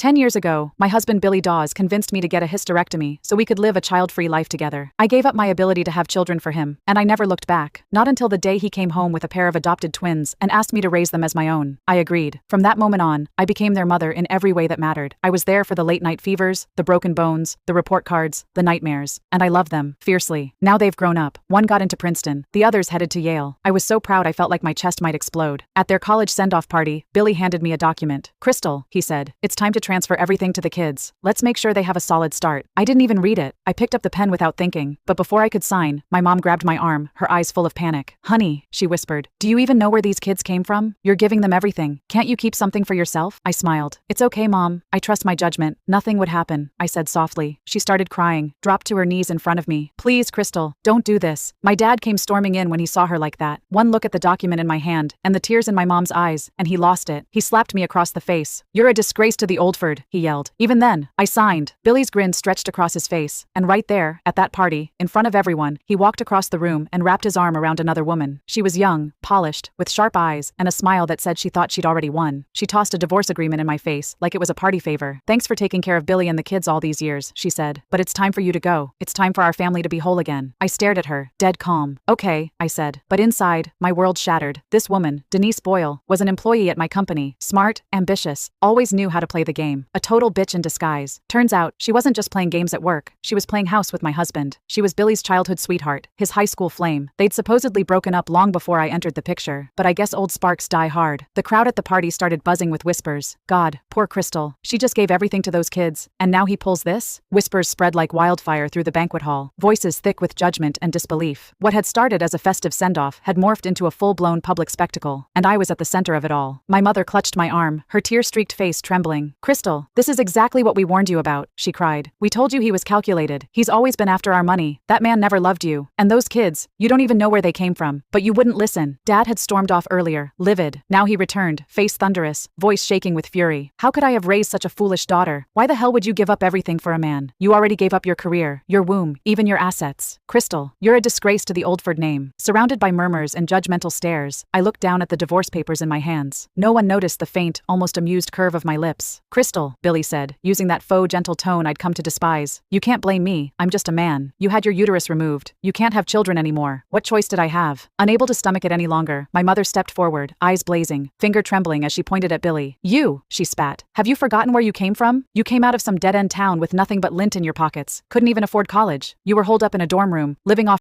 10 years ago, my husband Billy Dawes convinced me to get a hysterectomy so we could live a child-free life together. I gave up my ability to have children for him, and I never looked back. Not until the day he came home with a pair of adopted twins and asked me to raise them as my own. I agreed. From that moment on, I became their mother in every way that mattered. I was there for the late-night fevers, the broken bones, the report cards, the nightmares, and I loved them fiercely. Now they've grown up. One got into Princeton, the others headed to Yale. I was so proud I felt like my chest might explode. At their college send-off party, Billy handed me a document. "Crystal," he said, "it's time to transfer everything to the kids. Let's make sure they have a solid start." I didn't even read it. I picked up the pen without thinking, but before I could sign, my mom grabbed my arm, her eyes full of panic. "Honey," she whispered, "do you even know where these kids came from? You're giving them everything. Can't you keep something for yourself?" I smiled. "It's okay, Mom. I trust my judgment. Nothing would happen," I said softly. She started crying, dropped to her knees in front of me. "Please, Crystal, don't do this." My dad came storming in when he saw her like that. One look at the document in my hand, and the tears in my mom's eyes, and he lost it. He slapped me across the face. "You're a disgrace to the Oldford," he yelled. Even then, I signed. Billy's grin stretched across his face, and right there, at that party, in front of everyone, he walked across the room and wrapped his arm around another woman. She was young, polished, with sharp eyes, and a smile that said she thought she'd already won. She tossed a divorce agreement in my face, like it was a party favor. "Thanks for taking care of Billy and the kids all these years," she said, "but it's time for you to go. It's time for our family to be whole again." I stared at her, dead calm. "Okay," I said. But inside, my world shattered. This woman, Denise Boyle, was an employee at my company, smart, ambitious, always knew how to play the game. A total bitch in disguise. Turns out, she wasn't just playing games at work, she was playing house with my husband. She was Billy's childhood sweetheart, his high school flame. They'd supposedly broken up long before I entered the picture, but I guess old sparks die hard. The crowd at the party started buzzing with whispers. "God, poor Crystal. She just gave everything to those kids, and now he pulls this?" Whispers spread like wildfire through the banquet hall, voices thick with judgment and disbelief. What had started as a festive send-off had morphed into a full-blown public spectacle, and I was at the center of it all. My mother clutched my arm, her tear-streaked face trembling. "Crystal, this is exactly what we warned you about," she cried. "We told you he was calculated. He's always been after our money. That man never loved you. And those kids, you don't even know where they came from. But you wouldn't listen." Dad had stormed off earlier, livid. Now he returned, face thunderous, voice shaking with fury. "How could I have raised such a foolish daughter? Why the hell would you give up everything for a man? You already gave up your career, your womb, even your assets. Crystal, you're a disgrace to the Oldford name." Surrounded by murmurs and judgmental stares, I looked down at the divorce papers in my hands. No one noticed the faint, almost amused curve of my lips. "Crystal," Billy said, using that faux gentle tone I'd come to despise, "you can't blame me. I'm just a man. You had your uterus removed. You can't have children anymore. What choice did I have?" Unable to stomach it any longer, my mother stepped forward, eyes blazing, finger trembling as she pointed at Billy. "You," she spat. "Have you forgotten where you came from? You came out of some dead-end town with nothing but lint in your pockets. Couldn't even afford college. You were holed up in a dorm room, living off